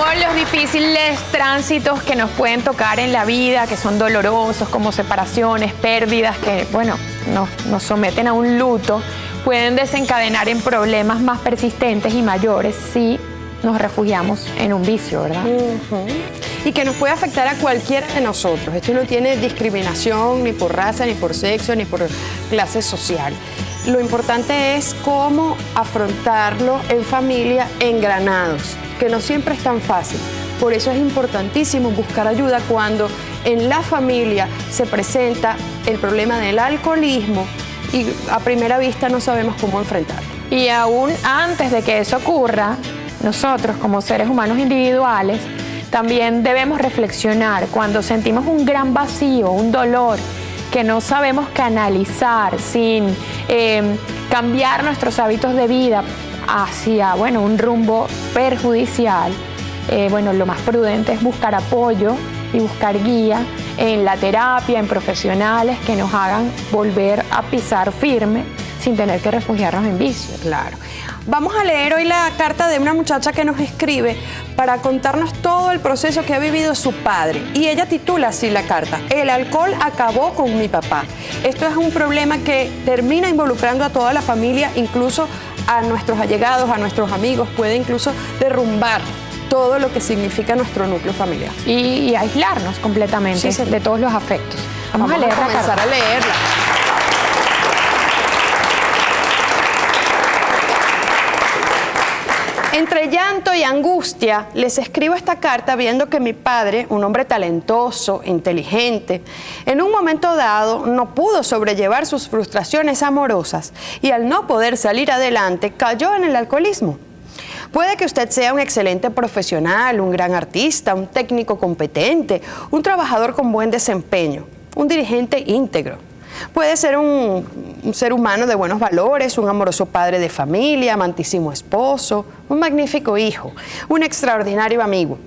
Con los difíciles tránsitos que nos pueden tocar en la vida, que son dolorosos, como separaciones, pérdidas, que, bueno, nos someten a un luto, pueden desencadenar en problemas más persistentes y mayores si nos refugiamos en un vicio, ¿verdad? Y que nos puede afectar a cualquiera de nosotros. Esto no tiene discriminación ni por raza, ni por sexo, ni por clase social. Lo importante es cómo afrontarlo en familia, engranados, que no siempre es tan fácil. Por eso es importantísimo buscar ayuda cuando en la familia se presenta el problema del alcoholismo y a primera vista no sabemos cómo enfrentarlo. Y aún antes de que eso ocurra, nosotros como seres humanos individuales también debemos reflexionar cuando sentimos un gran vacío, un dolor que no sabemos canalizar sin cambiar nuestros hábitos de vida hacia, bueno, un rumbo perjudicial. Bueno, lo más prudente es buscar apoyo y buscar guía en la terapia, en profesionales que nos hagan volver a pisar firme sin tener que refugiarnos en vicios. Claro. Vamos a leer hoy la carta de una muchacha que nos escribe para contarnos todo el proceso que ha vivido su padre. Y ella titula así la carta: El alcohol acabó con mi papá. Esto es un problema que termina involucrando a toda la familia, incluso a nuestros allegados, a nuestros amigos. Puede incluso derrumbar todo lo que significa nuestro núcleo familiar. Y aislarnos completamente de todos los afectos. Vamos a leer la comenzar carta. a leerla. Entre llanto y angustia, les escribo esta carta viendo que mi padre, un hombre talentoso, inteligente, en un momento dado no pudo sobrellevar sus frustraciones amorosas y al no poder salir adelante cayó en el alcoholismo. Puede que usted sea un excelente profesional, un gran artista, un técnico competente, un trabajador con buen desempeño, un dirigente íntegro. Puede ser un ser humano de buenos valores, un amoroso padre de familia, amantísimo esposo, un magnífico hijo, un extraordinario amigo.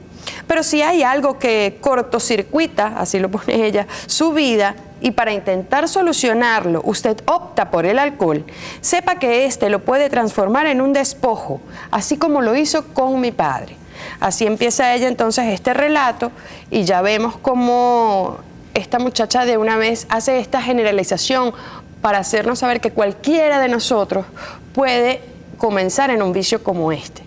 Pero si hay algo que cortocircuita, así lo pone ella, su vida, y para intentar solucionarlo usted opta por el alcohol, sepa que este lo puede transformar en un despojo, así como lo hizo con mi padre. Así empieza ella entonces este relato y ya vemos cómo esta muchacha de una vez hace esta generalización para hacernos saber que cualquiera de nosotros puede comenzar en un vicio como este.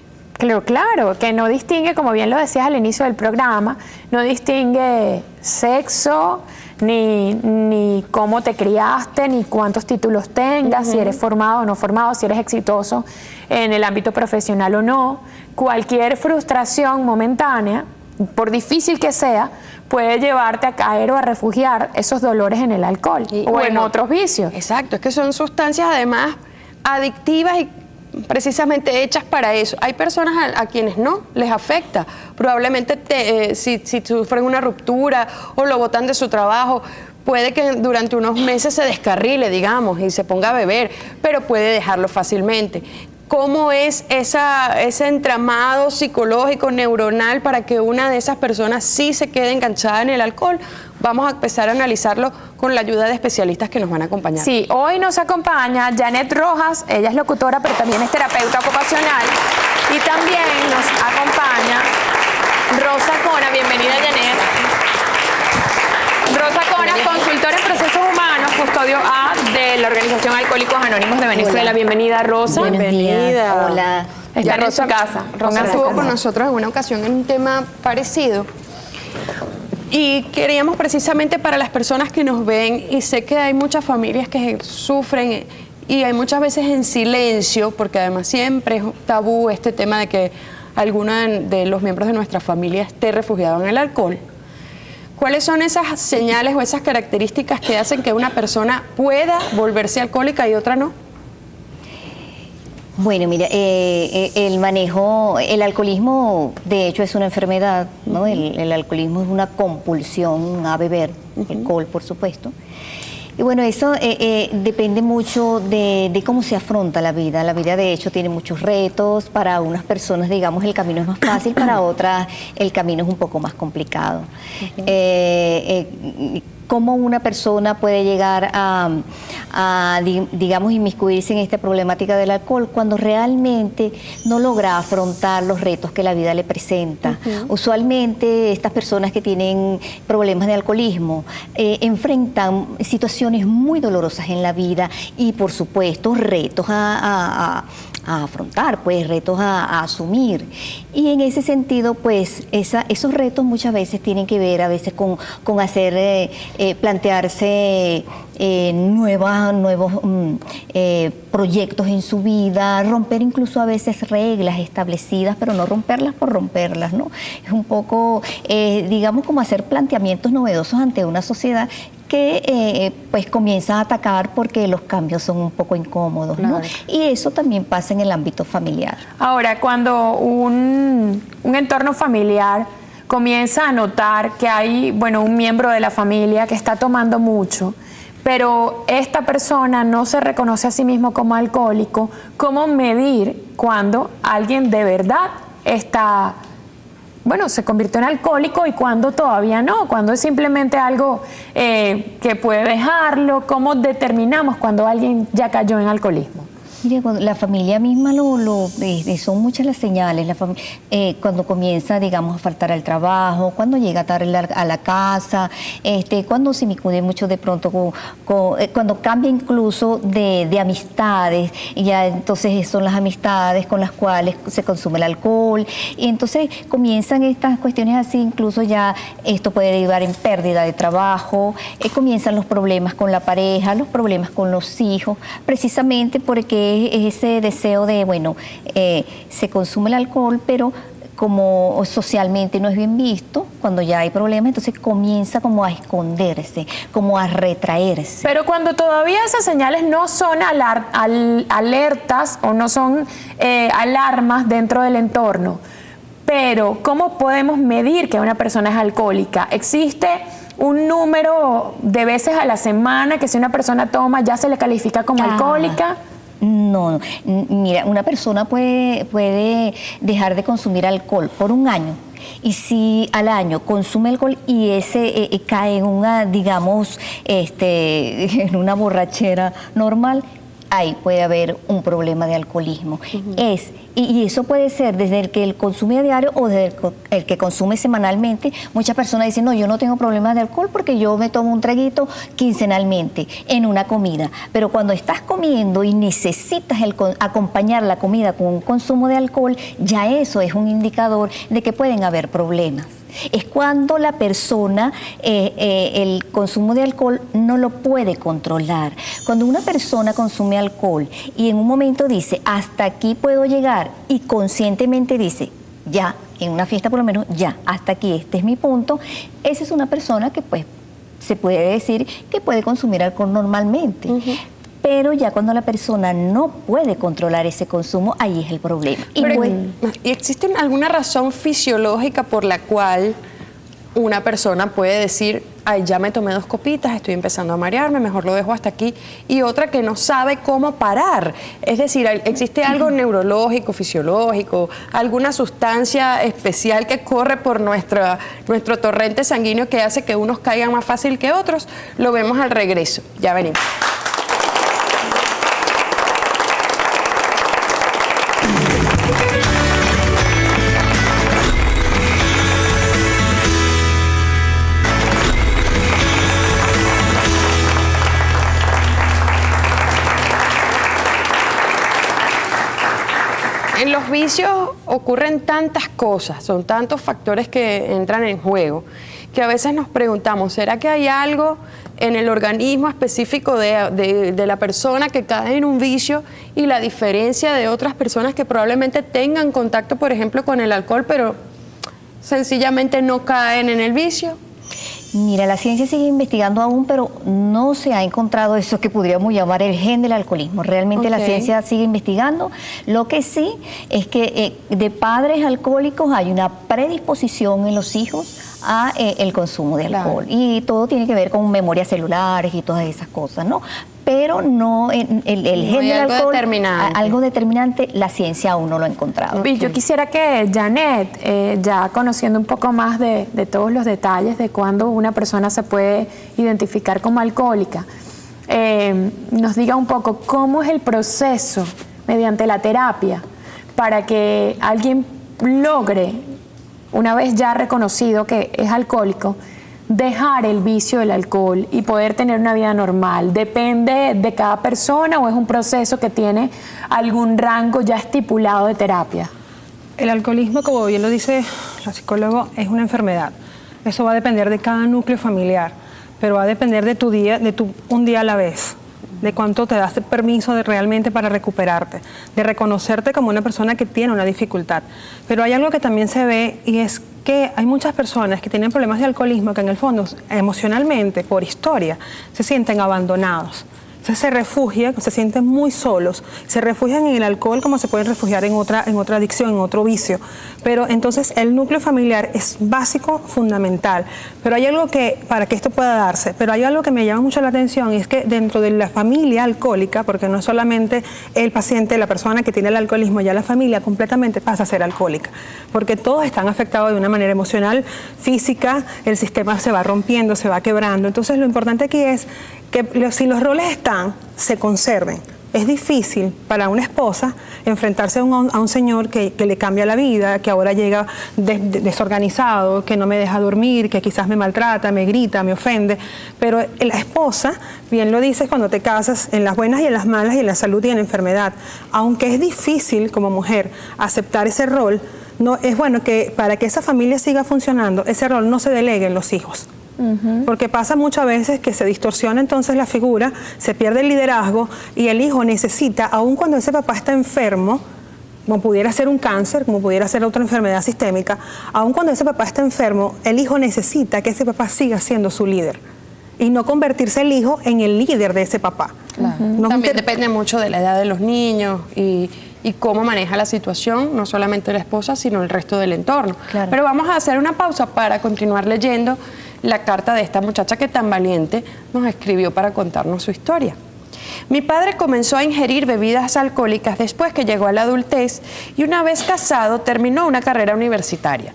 Claro, que no distingue, como bien lo decías al inicio del programa, no distingue sexo, ni cómo te criaste, ni cuántos títulos tengas, si eres formado o no formado, si eres exitoso en el ámbito profesional o no. Cualquier frustración momentánea, por difícil que sea, puede llevarte a caer o a refugiar esos dolores en el alcohol o en otros vicios. Exacto, es que son sustancias además adictivas y precisamente hechas para eso. Hay personas a quienes no les afecta. Probablemente si sufren una ruptura o lo botan de su trabajo, puede que durante unos meses se descarrile, digamos, y se ponga a beber, pero puede dejarlo fácilmente. ¿Cómo es ese entramado psicológico, neuronal, para que una de esas personas sí se quede enganchada en el alcohol? Vamos a empezar a analizarlo con la ayuda de especialistas que nos van a acompañar. Sí, hoy nos acompaña Janet Rojas, ella es locutora, pero también es terapeuta ocupacional. Y también nos acompaña Rosa Cona. Bienvenida, Janet. Rosa Cona, consultora en procesos humanos, custodio A de la Organización Alcohólicos Anónimos de Venezuela. Hola. Bienvenida, Rosa. Bienvenida. Hola. Están en su casa. Rosa estuvo con nosotros en una ocasión en un tema parecido. Y queríamos precisamente para las personas que nos ven, y sé que hay muchas familias que sufren y hay muchas veces en silencio, porque además siempre es tabú este tema de que alguno de los miembros de nuestra familia esté refugiado en el alcohol. ¿Cuáles son esas señales o esas características que hacen que una persona pueda volverse alcohólica y otra no? Bueno, mira, el alcoholismo de hecho es una enfermedad, ¿no? El alcoholismo es una compulsión a beber, alcohol por supuesto. Y bueno, eso depende mucho de cómo se afronta la vida. La vida de hecho tiene muchos retos. Para unas personas, digamos, el camino es más fácil, para otras el camino es un poco más complicado. cómo una persona puede llegar digamos, inmiscuirse en esta problemática del alcohol cuando realmente no logra afrontar los retos que la vida le presenta. Usualmente estas personas que tienen problemas de alcoholismo enfrentan situaciones muy dolorosas en la vida y, por supuesto, retos a afrontar, pues retos a asumir. Y en ese sentido, pues esos retos muchas veces tienen que ver a veces con hacer, plantearse nuevos proyectos en su vida, romper incluso a veces reglas establecidas, pero no romperlas por romperlas, ¿no? Es un poco, digamos, como hacer planteamientos novedosos ante una sociedad que pues comienza a atacar porque los cambios son un poco incómodos, ¿no? Y eso también pasa en el ámbito familiar. Ahora, cuando un entorno familiar comienza a notar que hay, bueno, un miembro de la familia que está tomando mucho, pero esta persona no se reconoce a sí mismo como alcohólico, ¿cómo medir cuando alguien de verdad está, bueno, se convirtió en alcohólico y cuando todavía no, cuando es simplemente algo que puede dejarlo? ¿Cómo determinamos cuando alguien ya cayó en alcoholismo? Mire, la familia misma son muchas las señales. Cuando comienza, digamos, a faltar al trabajo, cuando llega tarde a la casa, cuando se inmiscuye mucho de pronto, cuando cambia incluso de amistades, y ya entonces son las amistades con las cuales se consume el alcohol, y entonces comienzan estas cuestiones así, incluso ya esto puede derivar en pérdida de trabajo, comienzan los problemas con la pareja, los problemas con los hijos, precisamente porque ese deseo de, bueno, se consume el alcohol, pero como socialmente no es bien visto, cuando ya hay problemas, entonces comienza como a esconderse, como a retraerse. Pero cuando todavía esas señales no son alertas o no son alarmas dentro del entorno, pero ¿cómo podemos medir que una persona es alcohólica? ¿Existe un número de veces a la semana que si una persona toma ya se le califica como alcohólica? No, mira, una persona puede dejar de consumir alcohol por un año, y si al año consume alcohol y ese cae en una, digamos, en una borrachera normal, ahí puede haber un problema de alcoholismo. Y eso puede ser desde el que él consume a diario o desde el que consume semanalmente. Muchas personas dicen, no, yo no tengo problemas de alcohol porque yo me tomo un traguito quincenalmente en una comida. Pero cuando estás comiendo y necesitas acompañar la comida con un consumo de alcohol, ya eso es un indicador de que pueden haber problemas. Es cuando la persona, el consumo de alcohol no lo puede controlar. Cuando una persona consume alcohol y en un momento dice, hasta aquí puedo llegar, y conscientemente dice, ya, en una fiesta por lo menos, ya, hasta aquí, este es mi punto, esa es una persona que pues se puede decir que puede consumir alcohol normalmente. Pero ya cuando la persona no puede controlar ese consumo, ahí es el problema. ¿Y existe alguna razón fisiológica por la cual una persona puede decir, ay, ya me tomé 2 copitas, estoy empezando a marearme, mejor lo dejo hasta aquí, y otra que no sabe cómo parar? Es decir, ¿existe algo neurológico, fisiológico, alguna sustancia especial que corre por nuestro torrente sanguíneo que hace que unos caigan más fácil que otros? Lo vemos al regreso. Ya venimos. En los vicios ocurren tantas cosas, son tantos factores que entran en juego, que a veces nos preguntamos, ¿será que hay algo en el organismo específico de la persona que cae en un vicio y la diferencia de otras personas que probablemente tengan contacto, por ejemplo, con el alcohol, pero sencillamente no caen en el vicio? Mira, la ciencia sigue investigando aún, pero no se ha encontrado eso que podríamos llamar el gen del alcoholismo. Realmente la ciencia sigue investigando. Lo que sí es que de padres alcohólicos hay una predisposición en los hijos a el consumo de alcohol. Y todo tiene que ver con memorias celulares y todas esas cosas, ¿no? pero no el gen hay del algo alcohol, determinante. algo determinante, la ciencia aún no lo ha encontrado. Y yo quisiera que Janet, ya conociendo un poco más de todos los detalles de cuándo una persona se puede identificar como alcohólica, nos diga un poco cómo es el proceso mediante la terapia para que alguien logre, una vez ya reconocido que es alcohólico, dejar el vicio del alcohol y poder tener una vida normal. ¿Depende de cada persona o es un proceso que tiene algún rango ya estipulado de terapia? El alcoholismo, como bien lo dice la psicóloga, es una enfermedad. Eso va a depender de cada núcleo familiar, pero va a depender de tu día, un día a la vez, de cuánto te das permiso realmente para recuperarte, de reconocerte como una persona que tiene una dificultad. Pero hay algo que también se ve y es que hay muchas personas que tienen problemas de alcoholismo que en el fondo, emocionalmente, por historia, se sienten abandonados. Entonces se refugian, se sienten muy solos, se refugian en el alcohol como se pueden refugiar en otra adicción, en otro vicio. Pero entonces el núcleo familiar es básico, fundamental. Pero hay algo que, para que esto pueda darse, pero hay algo que me llama mucho la atención y es que dentro de la familia alcohólica, porque no es solamente el paciente, la persona que tiene el alcoholismo, ya la familia completamente pasa a ser alcohólica. Porque todos están afectados de una manera emocional, física, el sistema se va rompiendo, se va quebrando. Entonces lo importante aquí es que si los roles están, se conserven. Es difícil para una esposa enfrentarse a un señor que le cambia la vida, que ahora llega desorganizado, que no me deja dormir, que quizás me maltrata, me grita, me ofende. Pero la esposa, bien lo dices cuando te casas, en las buenas y en las malas, y en la salud y en la enfermedad. Aunque es difícil como mujer aceptar ese rol, no, es bueno que para que esa familia siga funcionando, ese rol no se delegue en los hijos. Porque pasa muchas veces que se distorsiona entonces la figura, se pierde el liderazgo y el hijo necesita, aun cuando ese papá está enfermo, como pudiera ser un cáncer, como pudiera ser otra enfermedad sistémica, aun cuando ese papá está enfermo, el hijo necesita que ese papá siga siendo su líder y no convertirse el hijo en el líder de ese papá. Claro. También depende mucho de la edad de los niños y cómo maneja la situación, no solamente la esposa, sino el resto del entorno. Claro. Pero vamos a hacer una pausa para continuar leyendo la carta de esta muchacha que tan valiente nos escribió para contarnos su historia. Mi padre comenzó a ingerir bebidas alcohólicas después que llegó a la adultez y una vez casado terminó una carrera universitaria.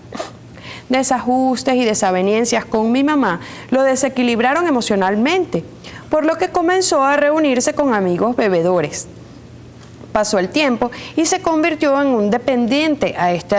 Desajustes y desavenencias con mi mamá lo desequilibraron emocionalmente, por lo que comenzó a reunirse con amigos bebedores. Pasó el tiempo y se convirtió en un dependiente a este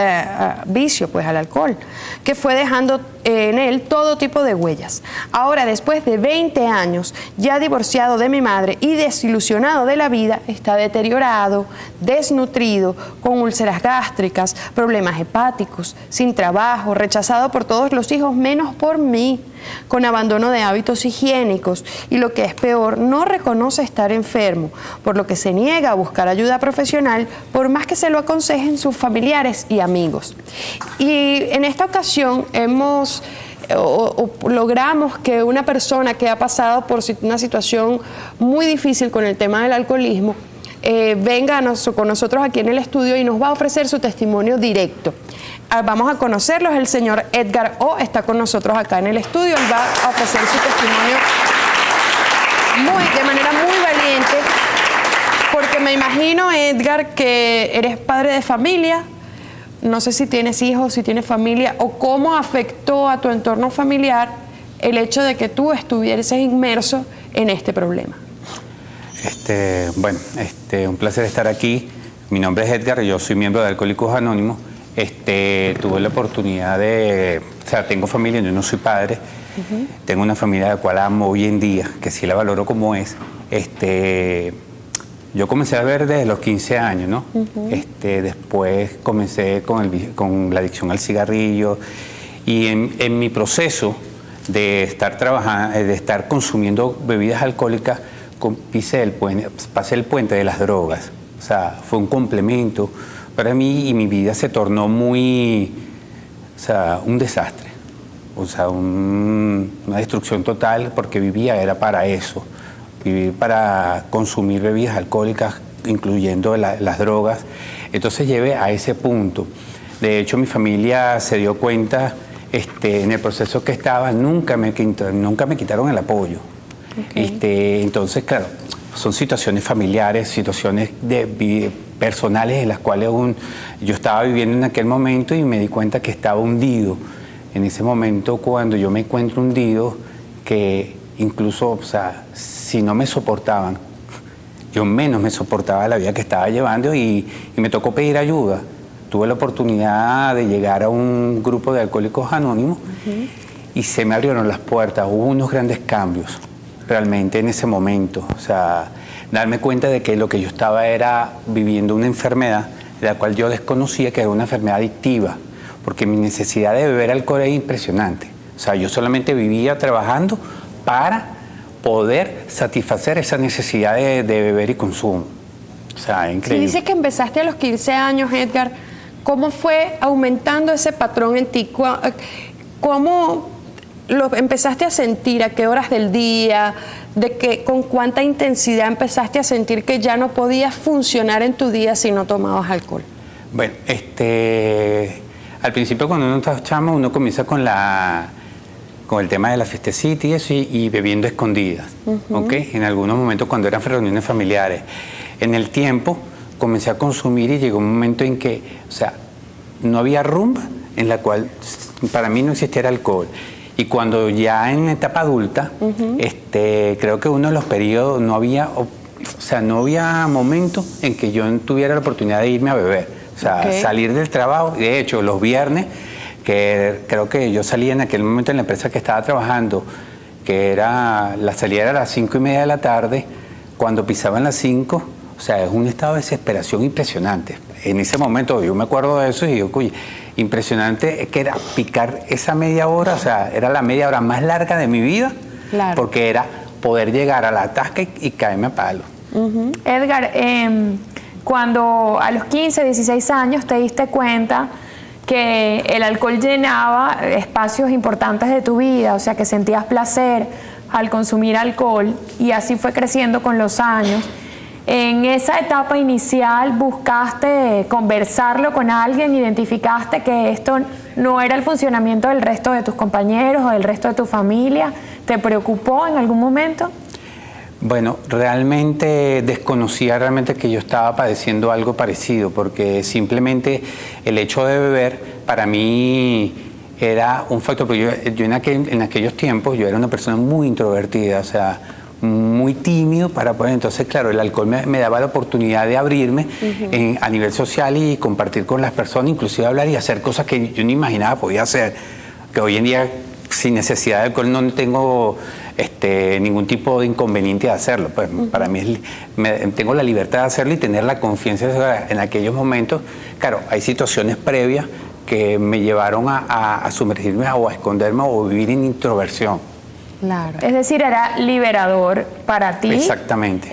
vicio, pues al alcohol, que fue dejando en él todo tipo de huellas. Ahora, después de 20 años, ya divorciado de mi madre y desilusionado de la vida, está deteriorado, desnutrido, con úlceras gástricas, problemas hepáticos, sin trabajo, rechazado por todos los hijos menos por mí, con abandono de hábitos higiénicos y, lo que es peor, no reconoce estar enfermo, por lo que se niega a buscar ayuda profesional por más que se lo aconsejen sus familiares y amigos. Y en esta ocasión logramos que una persona que ha pasado por una situación muy difícil con el tema del alcoholismo venga con nosotros aquí en el estudio y nos va a ofrecer su testimonio directo. Vamos a conocerlos. El señor Edgar O. está con nosotros acá en el estudio. Él va a ofrecer su testimonio de manera muy valiente, porque me imagino, Edgar, que eres padre de familia. No sé si tienes hijos, si tienes familia, o cómo afectó a tu entorno familiar el hecho de que tú estuvieses inmerso en este problema. Un placer estar aquí. Mi nombre es Edgar, yo soy miembro de Alcohólicos Anónimos. Tuve la oportunidad tengo familia, yo no soy padre, tengo una familia de la cual amo hoy en día, que sí la valoro como es. Yo comencé a beber desde los 15 años, ¿no? Después comencé con la adicción al cigarrillo y en mi proceso de estar trabajando, de estar consumiendo bebidas alcohólicas, pasé el puente de las drogas. O sea, fue un complemento para mí y mi vida se tornó un desastre. O sea, una destrucción total, porque era para eso. Vivir para consumir bebidas alcohólicas, incluyendo las drogas. Entonces llegué a ese punto. De hecho, mi familia se dio cuenta, en el proceso que estaba, nunca me quitaron el apoyo. Okay. Entonces, claro, son situaciones familiares, situaciones personales en las cuales yo estaba viviendo en aquel momento y me di cuenta que estaba hundido. En ese momento, cuando yo me encuentro hundido, que incluso, o sea, si no me soportaban, yo menos me soportaba la vida que estaba llevando y me tocó pedir ayuda. Tuve la oportunidad de llegar a un grupo de alcohólicos anónimos y se me abrieron las puertas. Hubo unos grandes cambios realmente en ese momento. O sea, darme cuenta de que lo que yo estaba era viviendo una enfermedad de la cual yo desconocía que era una enfermedad adictiva, porque mi necesidad de beber alcohol era impresionante. O sea, yo solamente vivía trabajando para poder satisfacer esa necesidad de beber y consumo. O sea, increíble. Si dices que empezaste a los 15 años, Edgar, ¿cómo fue aumentando ese patrón en ti? ¿Cómo lo empezaste a sentir? ¿A qué horas del día? ¿Con cuánta intensidad empezaste a sentir que ya no podías funcionar en tu día si no tomabas alcohol? Bueno, al principio cuando uno está chamo, uno comienza con el tema de la fiestecita y eso, y bebiendo escondidas, ¿ok? En algunos momentos cuando eran reuniones familiares. En el tiempo comencé a consumir y llegó un momento en que, o sea, no había rumba en la cual para mí no existiera alcohol. Y cuando ya en etapa adulta, creo que uno de los periodos no había momento en que yo tuviera la oportunidad de irme a beber. O sea, salir del trabajo. De hecho, los viernes, que creo que yo salía en aquel momento en la empresa que estaba trabajando, que la salida era a las 5:30 de la tarde, cuando pisaban las 5, o sea, es un estado de desesperación impresionante. En ese momento yo me acuerdo de eso y digo, oye, impresionante que era picar esa media hora, o sea, era la media hora más larga de mi vida, claro, porque era poder llegar a la tasca y caerme a palo. Edgar, cuando a los 15, 16 años te diste cuenta que el alcohol llenaba espacios importantes de tu vida, o sea, que sentías placer al consumir alcohol, y así fue creciendo con los años. En esa etapa inicial, ¿buscaste conversarlo con alguien? ¿Identificaste que esto no era el funcionamiento del resto de tus compañeros o del resto de tu familia? ¿Te preocupó en algún momento? Bueno, realmente desconocía que yo estaba padeciendo algo parecido, porque simplemente el hecho de beber para mí era un factor, porque yo en aquellos tiempos yo era una persona muy introvertida, o sea, muy tímido para poder, entonces claro, el alcohol me daba la oportunidad de abrirme a nivel social y compartir con las personas, inclusive hablar y hacer cosas que yo ni imaginaba podía hacer, que hoy en día sin necesidad de alcohol no tengo ningún tipo de inconveniente de hacerlo. Pues para mí tengo la libertad de hacerlo y tener la confianza en aquellos momentos. Claro, hay situaciones previas que me llevaron a sumergirme o a esconderme o vivir en introversión. Claro. Es decir, era liberador para ti. Exactamente.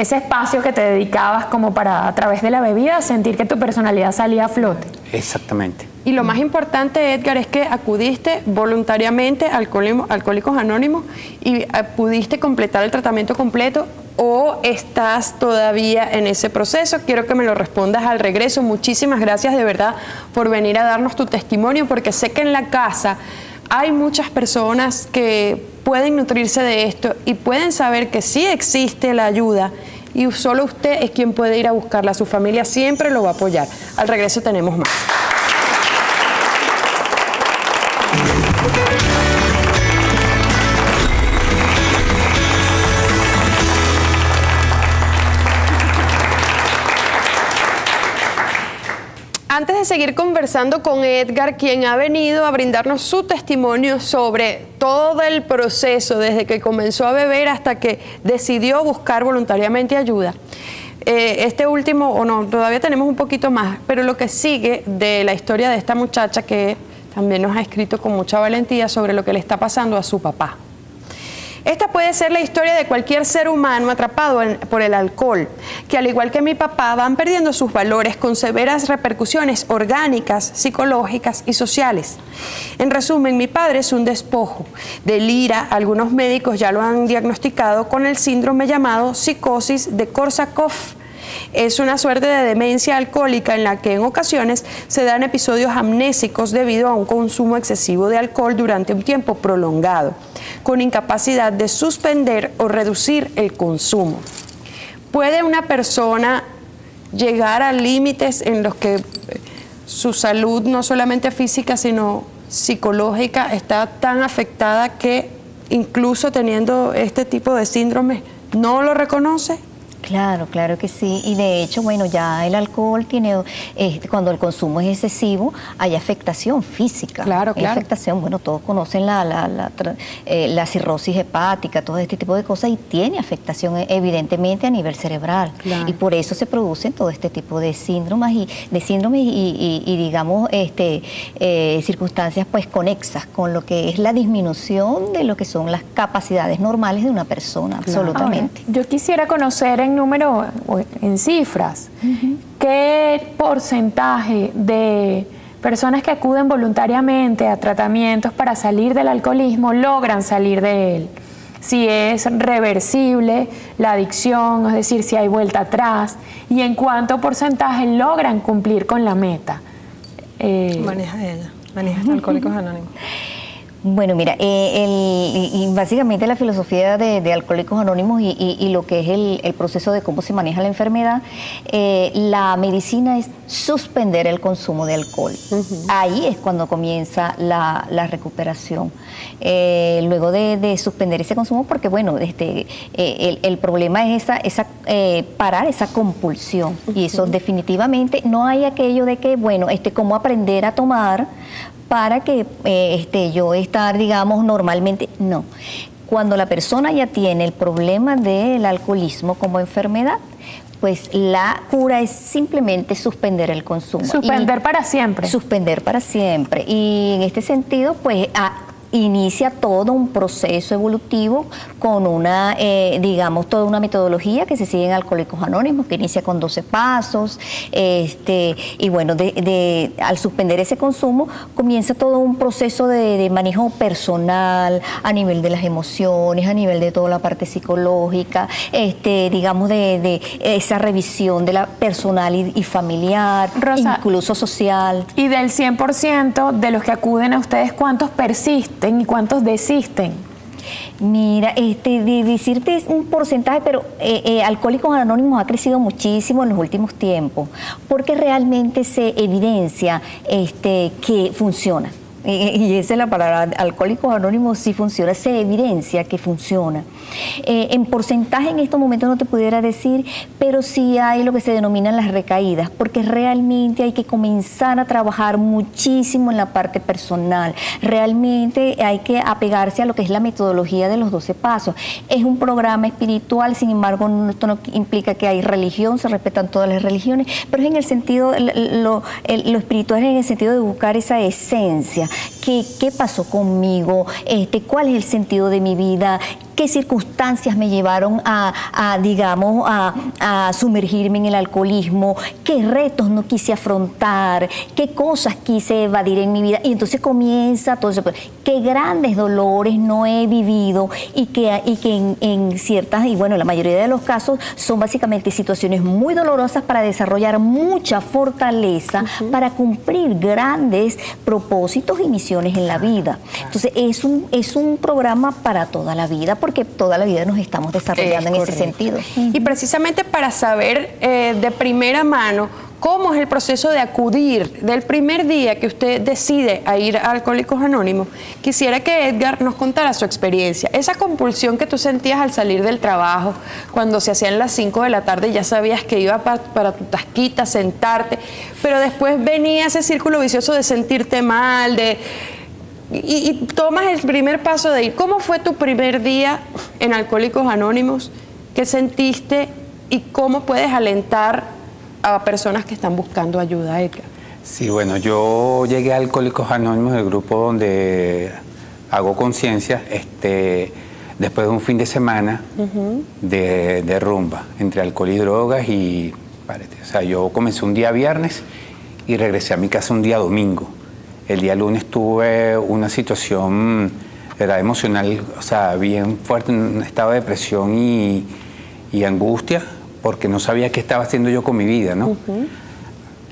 Ese espacio que te dedicabas como para, a través de la bebida, sentir que tu personalidad salía a flote. Exactamente. Y lo más importante, Edgar, es que acudiste voluntariamente a Alcohólicos Anónimos y pudiste completar el tratamiento completo, o estás todavía en ese proceso. Quiero que me lo respondas al regreso. Muchísimas gracias de verdad por venir a darnos tu testimonio, porque sé que en la casa hay muchas personas que pueden nutrirse de esto y pueden saber que sí existe la ayuda y solo usted es quien puede ir a buscarla. Su familia siempre lo va a apoyar. Al regreso tenemos más. Antes de seguir conversando con Edgar, quien ha venido a brindarnos su testimonio sobre todo el proceso, desde que comenzó a beber hasta que decidió buscar voluntariamente ayuda, todavía tenemos un poquito más, pero lo que sigue de la historia de esta muchacha, que también nos ha escrito con mucha valentía sobre lo que le está pasando a su papá. Esta puede ser la historia de cualquier ser humano atrapado por el alcohol, que al igual que mi papá van perdiendo sus valores con severas repercusiones orgánicas, psicológicas y sociales. En resumen, mi padre es un despojo, delira, algunos médicos ya lo han diagnosticado con el síndrome llamado psicosis de Korsakoff. Es una suerte de demencia alcohólica en la que en ocasiones se dan episodios amnésicos debido a un consumo excesivo de alcohol durante un tiempo prolongado, con incapacidad de suspender o reducir el consumo. ¿Puede una persona llegar a límites en los que su salud, no solamente física, sino psicológica, está tan afectada que incluso teniendo este tipo de síndromes no lo reconoce? Claro, claro que sí. Y de hecho, bueno, ya el alcohol tiene, cuando el consumo es excesivo, hay afectación física. Claro, Hay afectación, bueno, todos conocen la cirrosis hepática, todo este tipo de cosas, y tiene afectación evidentemente a nivel cerebral. Claro. Y por eso se producen todo este tipo de síndromes y digamos, circunstancias pues conexas con lo que es la disminución de lo que son las capacidades normales de una persona, absolutamente. Ahora, yo quisiera conocer en número, en cifras, ¿qué porcentaje de personas que acuden voluntariamente a tratamientos para salir del alcoholismo logran salir de él? Si es reversible la adicción, es decir, si hay vuelta atrás, y en cuánto porcentaje logran cumplir con la meta. Maneja Alcohólicos Anónimos. Bueno, mira, y básicamente la filosofía de Alcohólicos Anónimos y lo que es el proceso de cómo se maneja la enfermedad, la medicina es suspender el consumo de alcohol. Ahí es cuando comienza la recuperación. Luego de suspender ese consumo, porque bueno, el problema es parar esa compulsión. Y eso definitivamente no hay aquello de que, bueno, cómo aprender a tomar para que yo estar, digamos, normalmente, no. Cuando la persona ya tiene el problema del alcoholismo como enfermedad, pues la cura es simplemente suspender el consumo. Suspender para siempre. Suspender para siempre. Y en este sentido, pues inicia todo un proceso evolutivo con una, digamos, toda una metodología que se sigue en Alcohólicos Anónimos, que inicia con 12 pasos, y bueno, al suspender ese consumo, comienza todo un proceso de manejo personal, a nivel de las emociones, a nivel de toda la parte psicológica, digamos, de esa revisión de la personal y familiar, Rosa, incluso social. Y del 100% de los que acuden a ustedes, ¿cuántos persisten y cuántos desisten? Mira, de decirte un porcentaje, pero Alcohólicos Anónimos ha crecido muchísimo en los últimos tiempos, porque realmente se evidencia que funciona. Y esa es la palabra, Alcohólicos Anónimos sí funciona, se evidencia que funciona. En porcentaje en estos momentos no te pudiera decir, pero sí hay lo que se denominan las recaídas, porque realmente hay que comenzar a trabajar muchísimo en la parte personal. Realmente hay que apegarse a lo que es la metodología de los 12 pasos. Es un programa espiritual, sin embargo, esto no implica que hay religión, se respetan todas las religiones, pero es en el sentido, lo espiritual es en el sentido de buscar esa esencia. ¿Qué pasó conmigo? ¿Cuál es el sentido de mi vida? ¿Qué circunstancias me llevaron digamos, a sumergirme en el alcoholismo? ¿Qué retos no quise afrontar? ¿Qué cosas quise evadir en mi vida? Y entonces comienza todo eso. ¿Qué grandes dolores no he vivido? Y que en ciertas, y bueno, la mayoría de los casos son básicamente situaciones muy dolorosas para desarrollar mucha fortaleza para cumplir grandes propósitos y misiones en la vida. Entonces es un programa para toda la vida, porque toda la vida nos estamos desarrollando en ese sentido. Y precisamente para saber de primera mano cómo es el proceso de acudir del primer día que usted decide a ir a Alcohólicos Anónimos, quisiera que Edgar nos contara su experiencia. Esa compulsión que tú sentías al salir del trabajo, cuando se hacían las 5 de la tarde, ya sabías que iba para tu tasquita, sentarte, pero después venía ese círculo vicioso de sentirte mal, y tomas el primer paso de ir. ¿Cómo fue tu primer día en Alcohólicos Anónimos? ¿Qué sentiste y cómo puedes alentar a personas que están buscando ayuda, Edgar? Sí, bueno, yo llegué a Alcohólicos Anónimos, el grupo donde hago conciencia, después de un fin de semana de rumba entre alcohol y drogas, y o sea, yo comencé un día viernes y regresé a mi casa un día domingo. El día lunes tuve una situación emocional, o sea, bien fuerte, en un estado de depresión y angustia, porque no sabía qué estaba haciendo yo con mi vida, ¿no?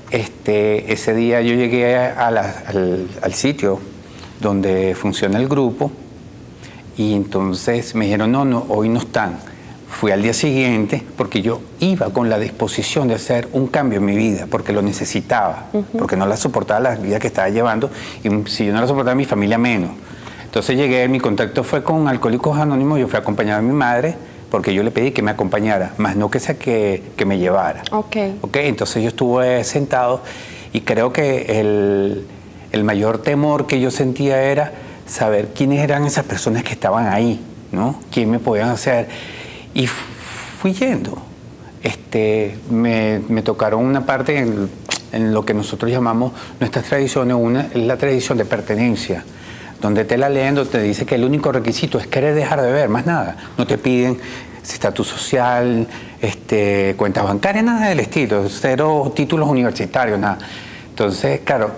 Ese día yo llegué al sitio donde funciona el grupo, y entonces me dijeron, no, hoy no están. fui al día siguiente porque yo iba con la disposición de hacer un cambio en mi vida, porque lo necesitaba, porque no la soportaba la vida que estaba llevando, y si yo no la soportaba, mi familia menos. Entonces llegué, mi contacto fue con Alcohólicos Anónimos, yo fui acompañado de mi madre, porque yo le pedí que me acompañara, más no que sea que me llevara. Entonces yo estuve sentado y creo que el mayor temor que yo sentía era saber quiénes eran esas personas que estaban ahí, ¿no? ¿Quién me podían hacer? Y fui yendo. Me tocaron una parte en lo que nosotros llamamos nuestras tradiciones. Una es la tradición de pertenencia, donde te la leen, donde te dice que el único requisito es querer dejar de beber, más nada. No te piden estatus social, cuentas bancarias, nada del estilo, cero títulos universitarios, nada. Entonces, claro,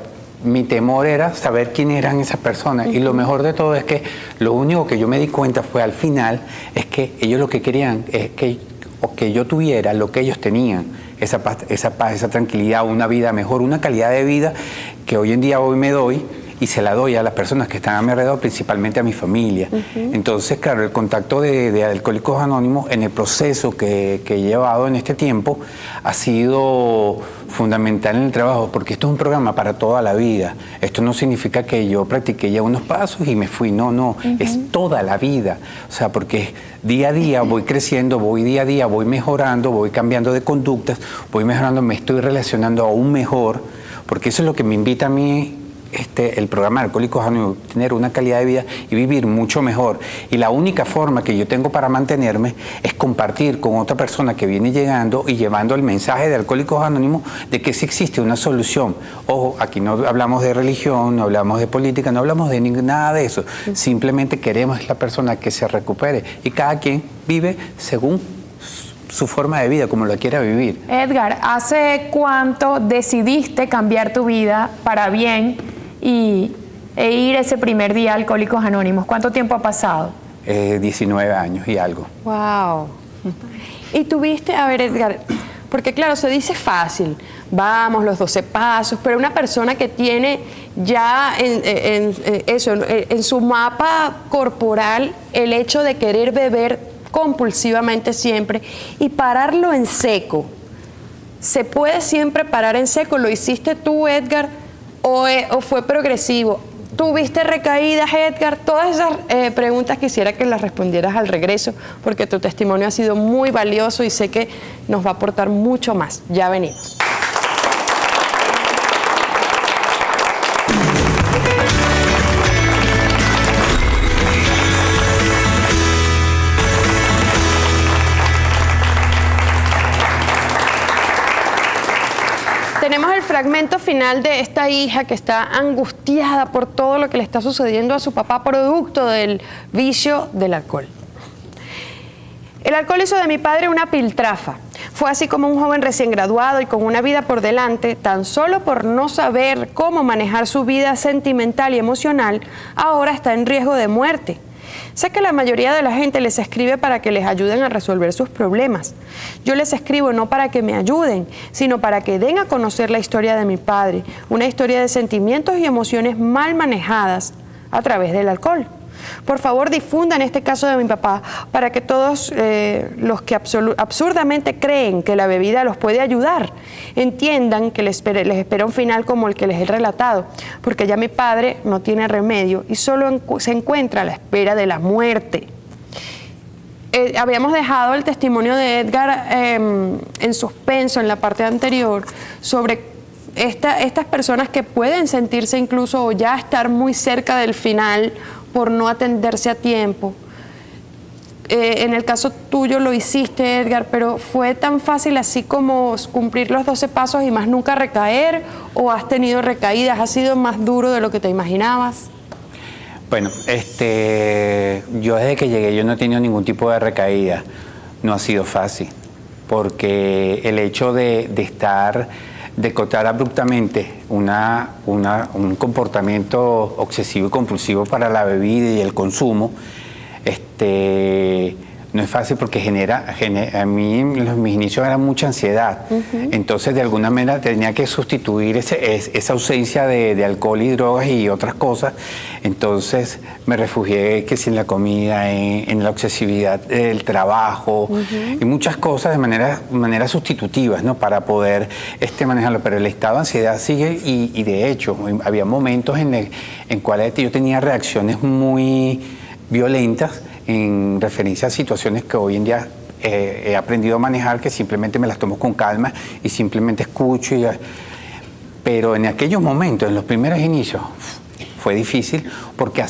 mi temor era saber quiénes eran esas personas. Y lo mejor de todo es que lo único que yo me di cuenta fue al final, es que ellos lo que querían es que yo tuviera lo que ellos tenían, esa paz, esa tranquilidad, una vida mejor, una calidad de vida que hoy en día me doy, y se la doy a las personas que están a mi alrededor, principalmente a mi familia. Entonces, claro, el contacto de Alcohólicos Anónimos en el proceso que he llevado en este tiempo ha sido fundamental en el trabajo, porque esto es un programa para toda la vida. Esto no significa que yo practiqué ya unos pasos y me fui, no, es toda la vida. O sea, porque día a día voy creciendo, día a día voy mejorando, voy cambiando de conductas, voy mejorando, me estoy relacionando aún mejor, porque eso es lo que me invita a mí el programa de Alcohólicos Anónimos, tener una calidad de vida y vivir mucho mejor. Y la única forma que yo tengo para mantenerme es compartir con otra persona que viene llegando y llevando el mensaje de Alcohólicos Anónimos de que sí existe una solución. Ojo, aquí no hablamos de religión, no hablamos de política, no hablamos de nada de eso. Simplemente queremos la persona que se recupere, y cada quien vive según su forma de vida, como la quiera vivir. Edgar, ¿hace cuánto decidiste cambiar tu vida para bien e ir ese primer día a Alcohólicos Anónimos? ¿Cuánto tiempo ha pasado? 19 años y algo. ¡Wow! Y tuviste, a ver, Edgar, porque claro, se dice fácil, vamos, los 12 pasos, pero una persona que tiene ya en su mapa corporal el hecho de querer beber compulsivamente siempre y pararlo en seco. ¿Se puede siempre parar en seco? ¿Lo hiciste tú, Edgar, o fue progresivo? ¿Tuviste recaídas, Edgar? Todas esas preguntas quisiera que las respondieras al regreso, porque tu testimonio ha sido muy valioso y sé que nos va a aportar mucho más. Ya venimos. Tenemos el fragmento final de esta hija que está angustiada por todo lo que le está sucediendo a su papá producto del vicio del alcohol. El alcohol hizo de mi padre una piltrafa. Fue así como un joven recién graduado y con una vida por delante, tan solo por no saber cómo manejar su vida sentimental y emocional, ahora está en riesgo de muerte. Sé que la mayoría de la gente les escribe para que les ayuden a resolver sus problemas. Yo les escribo no para que me ayuden, sino para que den a conocer la historia de mi padre, una historia de sentimientos y emociones mal manejadas a través del alcohol. Por favor, difundan este caso de mi papá para que todos los que absurdamente creen que la bebida los puede ayudar entiendan que les espera un final como el que les he relatado, porque ya mi padre no tiene remedio y solo se encuentra a la espera de la muerte. Habíamos dejado el testimonio de Edgar en suspenso en la parte anterior sobre estas personas que pueden sentirse incluso o ya estar muy cerca del final por no atenderse a tiempo. En el caso tuyo lo hiciste, Edgar, pero ¿fue tan fácil así como cumplir los 12 pasos y más nunca recaer? ¿O has tenido recaídas? ¿Ha sido más duro de lo que te imaginabas? Bueno, yo desde que llegué yo no he tenido ningún tipo de recaída. No ha sido fácil, porque el hecho de cortar abruptamente un comportamiento obsesivo y compulsivo para la bebida y el consumo, no es fácil porque a mí en mis inicios era mucha ansiedad. Entonces, de alguna manera tenía que sustituir esa ausencia de alcohol y drogas y otras cosas. Entonces, me refugié que sin la comida, en la obsesividad del trabajo y muchas cosas de manera sustitutivas, ¿no? Para poder manejarlo. Pero el estado de ansiedad sigue y de hecho, había momentos en cuales yo tenía reacciones muy violentas en referencia a situaciones que hoy en día he aprendido a manejar, que simplemente me las tomo con calma y simplemente escucho. Pero en aquellos momentos, en los primeros inicios, fue difícil porque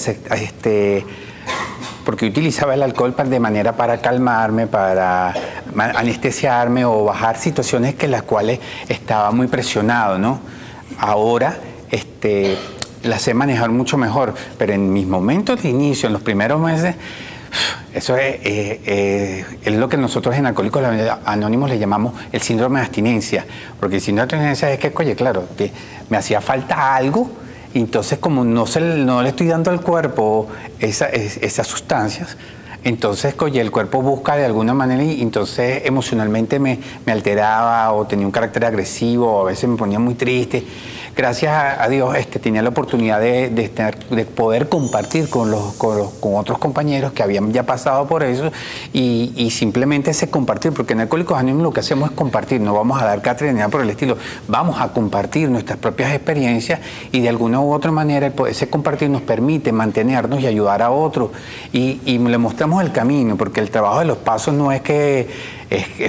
porque utilizaba el alcohol de manera para calmarme, para anestesiarme o bajar situaciones que las cuales estaba muy presionado, ¿no? Ahora, las sé manejar mucho mejor, pero en mis momentos de inicio, en los primeros meses, eso es lo que nosotros en Alcohólicos Anónimos le llamamos el síndrome de abstinencia, porque el síndrome de abstinencia es que, oye, claro, me hacía falta algo, y entonces como no le estoy dando al cuerpo esas sustancias, entonces, oye, el cuerpo busca de alguna manera y entonces emocionalmente me alteraba o tenía un carácter agresivo o a veces me ponía muy triste. Gracias a Dios tenía la oportunidad de poder compartir con otros compañeros que habían ya pasado por eso y simplemente ese compartir, porque en Alcohólicos Anónimos lo que hacemos es compartir, no vamos a dar cátedra ni nada por el estilo, vamos a compartir nuestras propias experiencias y de alguna u otra manera ese compartir nos permite mantenernos y ayudar a otros y le mostramos el camino, porque el trabajo de los pasos no es que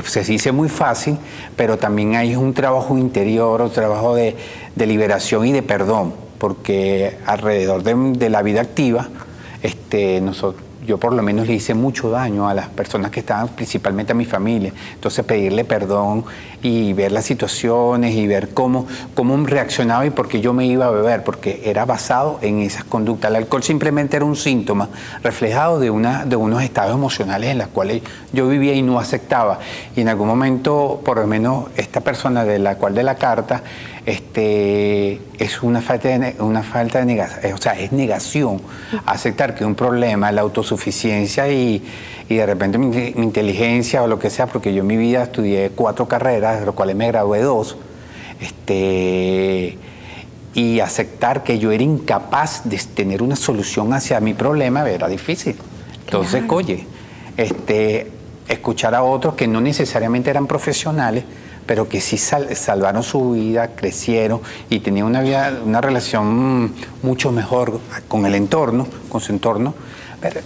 se dice muy fácil, pero también hay un trabajo interior, un trabajo de liberación y de perdón, porque alrededor de la vida activa, yo por lo menos le hice mucho daño a las personas que estaban, principalmente a mi familia. Entonces pedirle perdón y ver las situaciones y ver cómo reaccionaba y por qué yo me iba a beber, porque era basado en esas conductas. El alcohol simplemente era un síntoma reflejado de unos estados emocionales en los cuales yo vivía y no aceptaba. Y en algún momento, por lo menos esta persona de la carta, es una falta de negación, o sea, es negación, aceptar que un problema, la autosuficiencia y de repente mi inteligencia o lo que sea, porque yo en mi vida estudié 4 carreras, de las cuales me gradué 2, y aceptar que yo era incapaz de tener una solución hacia mi problema era difícil. Entonces, claro. Oye, escuchar a otros que no necesariamente eran profesionales, pero que sí salvaron su vida, crecieron y tenían una relación mucho mejor con el entorno, con su entorno, pero,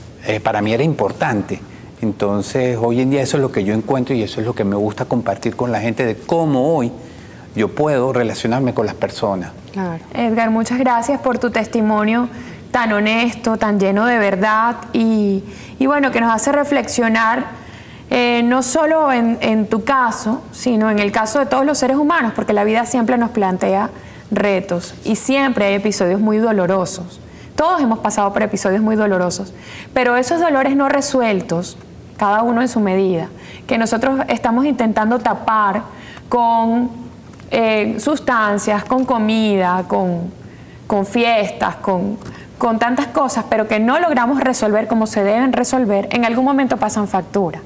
para mí era importante. Entonces, hoy en día eso es lo que yo encuentro y eso es lo que me gusta compartir con la gente, de cómo hoy yo puedo relacionarme con las personas. Claro. Edgar, muchas gracias por tu testimonio tan honesto, tan lleno de verdad y bueno, que nos hace reflexionar no solo en tu caso, sino en el caso de todos los seres humanos, porque la vida siempre nos plantea retos y siempre hay episodios muy dolorosos. Todos hemos pasado por episodios muy dolorosos, pero esos dolores no resueltos, cada uno en su medida, que nosotros estamos intentando tapar con sustancias, con comida, con fiestas, con tantas cosas, pero que no logramos resolver como se deben resolver, en algún momento pasan factura.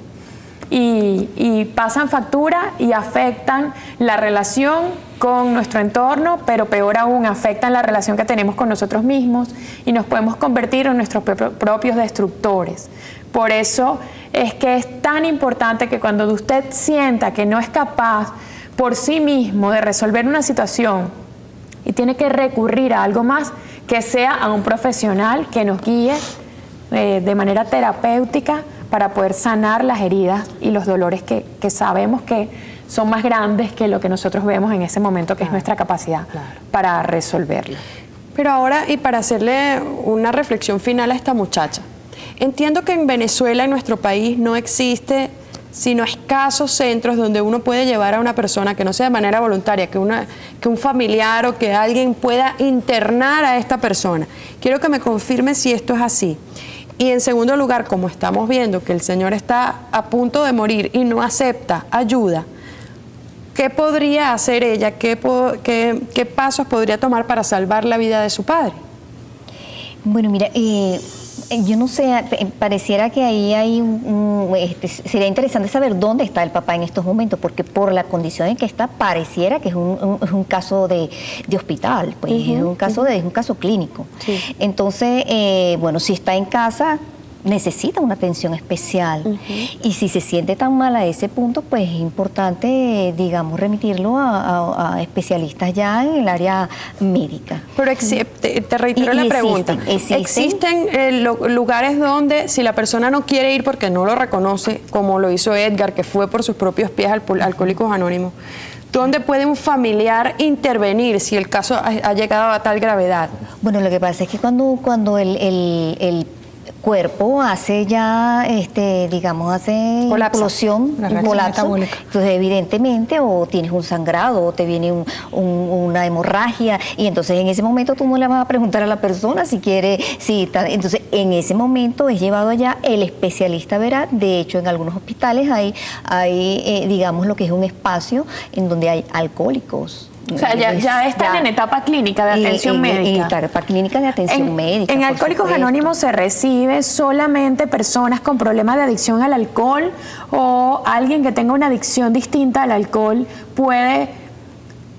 Y pasan factura y afectan la relación con nuestro entorno, pero peor aún, afectan la relación que tenemos con nosotros mismos y nos podemos convertir en nuestros propios destructores. Por eso es que es tan importante que cuando usted sienta que no es capaz por sí mismo de resolver una situación y tiene que recurrir a algo más, que sea a un profesional que nos guíe de manera terapéutica para poder sanar las heridas y los dolores que sabemos que son más grandes que lo que nosotros vemos en ese momento, que es nuestra capacidad para resolverlo. Pero ahora, y para hacerle una reflexión final a esta muchacha, entiendo que en Venezuela, en nuestro país, no existe sino escasos centros donde uno puede llevar a una persona que no sea de manera voluntaria, que un familiar o que alguien pueda internar a esta persona. Quiero que me confirme si esto es así. Y en segundo lugar, como estamos viendo que el señor está a punto de morir y no acepta ayuda, ¿qué podría hacer ella? ¿Qué pasos podría tomar para salvar la vida de su padre? Bueno, mira, Yo no sé, pareciera que ahí hay sería interesante saber dónde está el papá en estos momentos, porque por la condición en que está, pareciera que es un caso de hospital, pues es un caso clínico. Sí. Entonces, bueno, si está en casa, necesita una atención especial. Y si se siente tan mal a ese punto, pues es importante, digamos, remitirlo a especialistas ya en el área médica. Pero te reitero la pregunta. ¿Existen lugares donde si la persona no quiere ir porque no lo reconoce, como lo hizo Edgar, que fue por sus propios pies al Alcohólicos Anónimos, ¿dónde puede un familiar intervenir si el caso ha llegado a tal gravedad? Bueno, lo que pasa es que cuando el cuerpo hace ya, digamos, hace Colapsa. Explosión, La reacción colapso. metabólica. Entonces, evidentemente, o tienes un sangrado, o te viene una hemorragia, y entonces en ese momento tú no le vas a preguntar a la persona si quiere, entonces en ese momento es llevado allá, el especialista verá. De hecho, en algunos hospitales hay digamos, lo que es un espacio en donde hay alcohólicos. O sea, ya están en etapa clínica de atención médica. En etapa clínica de atención médica. En Alcohólicos Anónimos se recibe solamente personas con problemas de adicción al alcohol, o alguien que tenga una adicción distinta al alcohol puede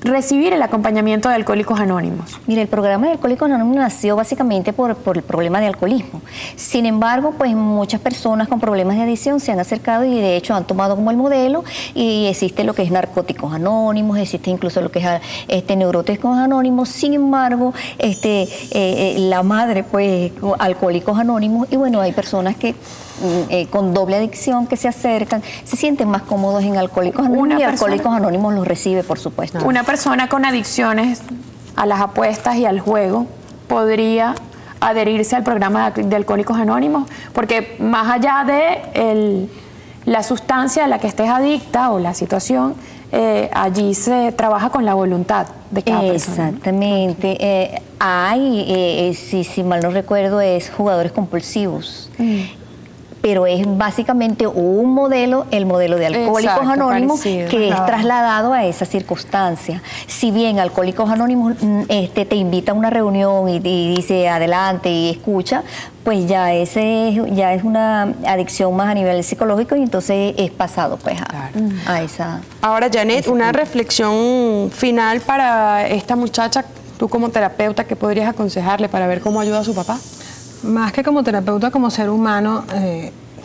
recibir el acompañamiento de Alcohólicos Anónimos. Mira, el programa de Alcohólicos Anónimos nació básicamente por el problema de alcoholismo. Sin embargo, pues muchas personas con problemas de adicción se han acercado y de hecho han tomado como el modelo, y existe lo que es Narcóticos Anónimos, existe incluso lo que es Neuróticos Anónimos. Sin embargo, la madre, pues, Alcohólicos Anónimos, y bueno, hay personas que con doble adicción que se acercan, se sienten más cómodos en Alcohólicos Anónimos, y Alcohólicos Anónimos los recibe, por supuesto. Una persona con adicciones a las apuestas y al juego podría adherirse al programa de Alcohólicos Anónimos, porque más allá de la sustancia a la que estés adicta o la situación, allí se trabaja con la voluntad de cada persona. Exactamente. Hay, si mal no recuerdo, es jugadores compulsivos. Pero es básicamente un modelo, el modelo de Alcohólicos Exacto, Anónimos, parecido. que es trasladado a esa circunstancia. Si bien Alcohólicos Anónimos te invita a una reunión y dice adelante y escucha, pues ya es una adicción más a nivel psicológico, y entonces es pasado pues a esa... Ahora, Janet, una reflexión final para esta muchacha, tú como terapeuta, ¿qué podrías aconsejarle para ver cómo ayuda a su papá? Más que como terapeuta, como ser humano,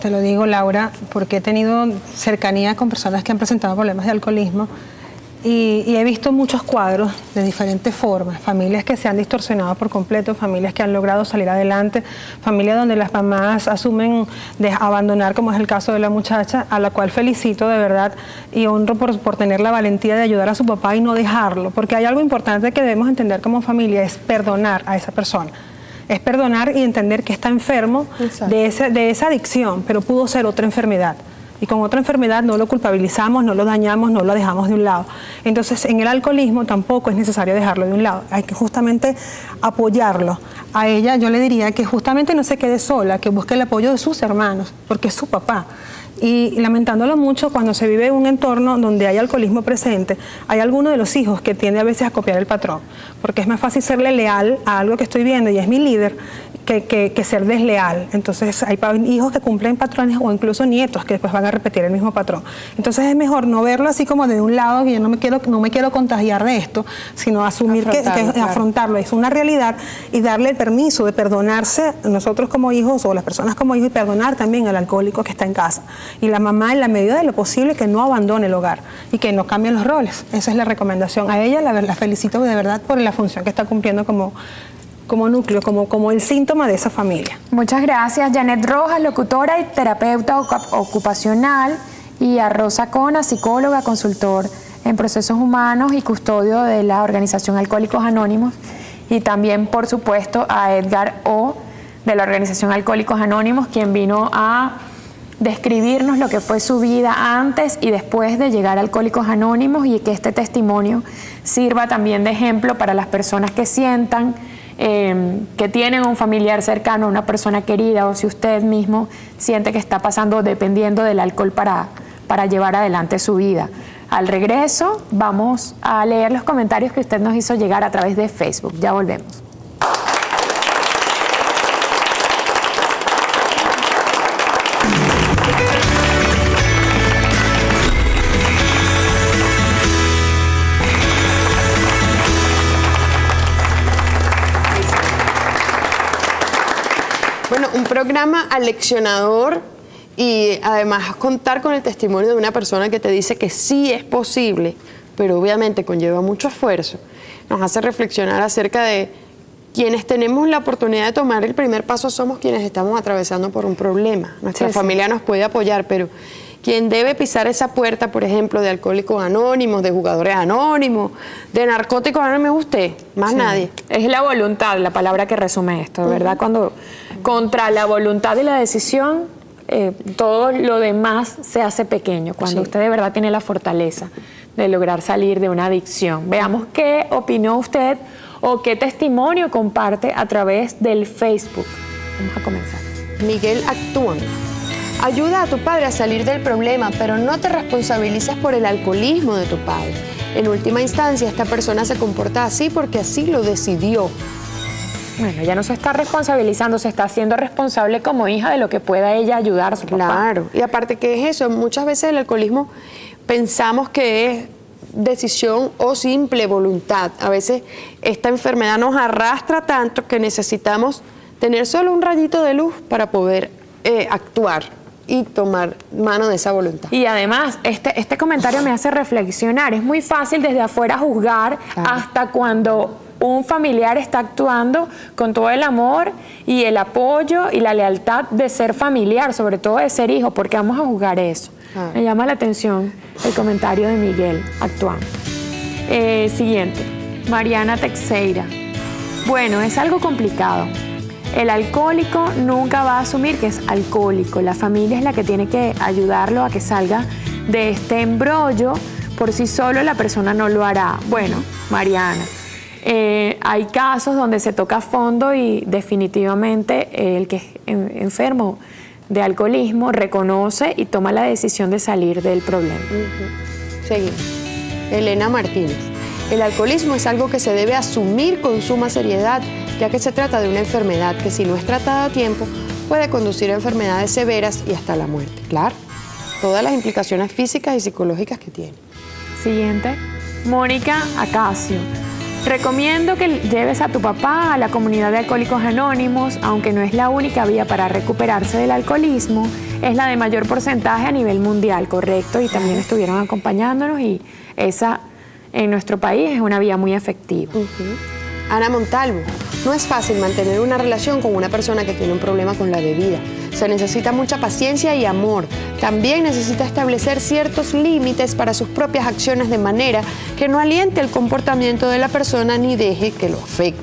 te lo digo, Laura, porque he tenido cercanía con personas que han presentado problemas de alcoholismo, y he visto muchos cuadros de diferentes formas, familias que se han distorsionado por completo, familias que han logrado salir adelante, familias donde las mamás asumen de abandonar, como es el caso de la muchacha, a la cual felicito de verdad y honro por tener la valentía de ayudar a su papá y no dejarlo, porque hay algo importante que debemos entender como familia, es perdonar a esa persona. Es perdonar y entender que está enfermo de esa adicción, pero pudo ser otra enfermedad. Y con otra enfermedad no lo culpabilizamos, no lo dañamos, no lo dejamos de un lado. Entonces, en el alcoholismo tampoco es necesario dejarlo de un lado. Hay que justamente apoyarlo. A ella yo le diría que justamente no se quede sola, que busque el apoyo de sus hermanos, porque es su papá. Y lamentándolo mucho, cuando se vive en un entorno donde hay alcoholismo presente, hay alguno de los hijos que tiende a veces a copiar el patrón, porque es más fácil serle leal a algo que estoy viendo y es mi líder que ser desleal. Entonces hay hijos que cumplen patrones, o incluso nietos que después van a repetir el mismo patrón. Entonces es mejor no verlo así como de un lado, que yo no me quiero contagiar de esto, sino asumir que afrontarlo, es una realidad, y darle el permiso de perdonarse nosotros como hijos, o las personas como hijos, y perdonar también al alcohólico que está en casa. Y la mamá, en la medida de lo posible, que no abandone el hogar y que no cambien los roles. Esa es la recomendación. A ella la felicito de verdad por la función que está cumpliendo como núcleo, como el síntoma de esa familia. Muchas gracias, Janet Rojas, locutora y terapeuta ocupacional, y a Rosa Cona, psicóloga, consultor en procesos humanos y custodio de la organización Alcohólicos Anónimos, y también, por supuesto, a Edgar O, de la organización Alcohólicos Anónimos, quien vino a describirnos lo que fue su vida antes y después de llegar a Alcohólicos Anónimos, y que este testimonio sirva también de ejemplo para las personas que sientan que tienen un familiar cercano, una persona querida, o si usted mismo siente que está pasando dependiendo del alcohol para llevar adelante su vida. Al regreso vamos a leer los comentarios que usted nos hizo llegar a través de Facebook. Ya volvemos. un programa aleccionador y además contar con el testimonio de una persona que te dice que sí es posible, pero obviamente conlleva mucho esfuerzo, nos hace reflexionar acerca de quienes tenemos la oportunidad de tomar el primer paso somos quienes estamos atravesando por un problema. Nuestra familia nos puede apoyar, pero quien debe pisar esa puerta, por ejemplo, de Alcohólicos Anónimos, de Jugadores Anónimos, de Narcóticos Anónimos, es usted, más nadie. Es la voluntad, la palabra que resume esto, de verdad, cuando contra la voluntad y la decisión, todo lo demás se hace pequeño, cuando usted de verdad tiene la fortaleza de lograr salir de una adicción. Veamos qué opinó usted o qué testimonio comparte a través del Facebook. Vamos a comenzar. Miguel actúa. Ayuda a tu padre a salir del problema, pero no te responsabilices por el alcoholismo de tu padre. En última instancia, esta persona se comporta así porque así lo decidió. Bueno, ya no se está responsabilizando, se está haciendo responsable como hija de lo que pueda ella ayudar a su papá. Claro, y aparte que es eso, muchas veces el alcoholismo pensamos que es decisión o simple voluntad. A veces esta enfermedad nos arrastra tanto que necesitamos tener solo un rayito de luz para poder actuar y tomar mano de esa voluntad. Y además, este comentario me hace reflexionar. Es muy fácil desde afuera juzgar hasta cuando un familiar está actuando con todo el amor y el apoyo y la lealtad de ser familiar, sobre todo de ser hijo, porque vamos a juzgar eso. Me llama la atención el comentario de Miguel actuando. Siguiente, Mariana Teixeira. Bueno, es algo complicado. El alcohólico nunca va a asumir que es alcohólico. La familia es la que tiene que ayudarlo a que salga de este embrollo. Por sí solo la persona no lo hará. Bueno, Mariana, hay casos donde se toca a fondo y definitivamente el que es enfermo de alcoholismo reconoce y toma la decisión de salir del problema. Seguimos. Elena Martínez. El alcoholismo es algo que se debe asumir con suma seriedad, ya que se trata de una enfermedad que si no es tratada a tiempo puede conducir a enfermedades severas y hasta la muerte. Claro, todas las implicaciones físicas y psicológicas que tiene. Siguiente, Mónica Acacio. Recomiendo que lleves a tu papá a la comunidad de Alcohólicos Anónimos, aunque no es la única vía para recuperarse del alcoholismo, es la de mayor porcentaje a nivel mundial, correcto, y también estuvieron acompañándonos y esa en nuestro país es una vía muy efectiva. Ana Montalvo. No es fácil mantener una relación con una persona que tiene un problema con la bebida. Se necesita mucha paciencia y amor. También necesita establecer ciertos límites para sus propias acciones de manera que no aliente el comportamiento de la persona ni deje que lo afecte.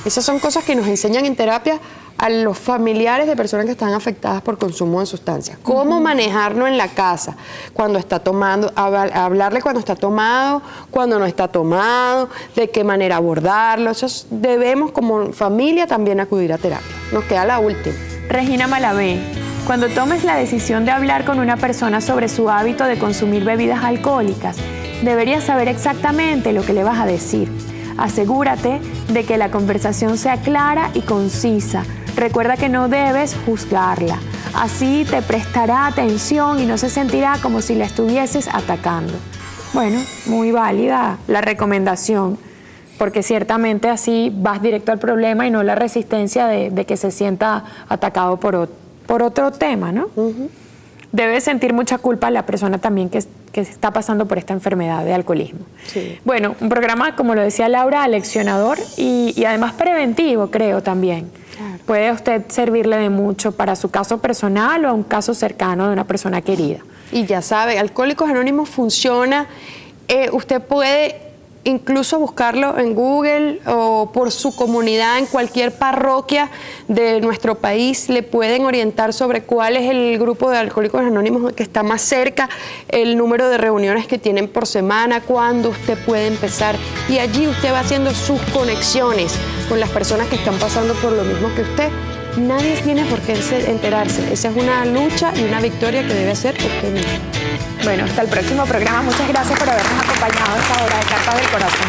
Esas son cosas que nos enseñan en terapia a los familiares de personas que están afectadas por consumo de sustancias. Cómo manejarlo en la casa, cuando está tomando, hablarle cuando está tomado, cuando no está tomado, de qué manera abordarlo. Eso debemos como familia también acudir a terapia. Nos queda la última. Regina Malavé. Cuando tomes la decisión de hablar con una persona sobre su hábito de consumir bebidas alcohólicas, deberías saber exactamente lo que le vas a decir. Asegúrate de que la conversación sea clara y concisa. Recuerda que no debes juzgarla. Así te prestará atención y no se sentirá como si la estuvieses atacando. Bueno, muy válida la recomendación, porque ciertamente así vas directo al problema y no la resistencia de que se sienta atacado por otro tema, ¿no? Debe sentir mucha culpa la persona también que está pasando por esta enfermedad de alcoholismo. Sí. Bueno, un programa, como lo decía Laura, aleccionador y además preventivo, creo también. Claro. Puede a usted servirle de mucho para su caso personal o a un caso cercano de una persona querida. Y ya sabe, Alcohólicos Anónimos funciona. Usted puede incluso buscarlo en Google o por su comunidad, en cualquier parroquia de nuestro país, le pueden orientar sobre cuál es el grupo de Alcohólicos Anónimos que está más cerca, el número de reuniones que tienen por semana, cuándo usted puede empezar. Y allí usted va haciendo sus conexiones con las personas que están pasando por lo mismo que usted. Nadie tiene por qué enterarse. Esa es una lucha y una victoria que debe hacer usted mismo. Bueno, hasta el próximo programa. Muchas gracias por habernos acompañado a esta hora de Cartas del Corazón.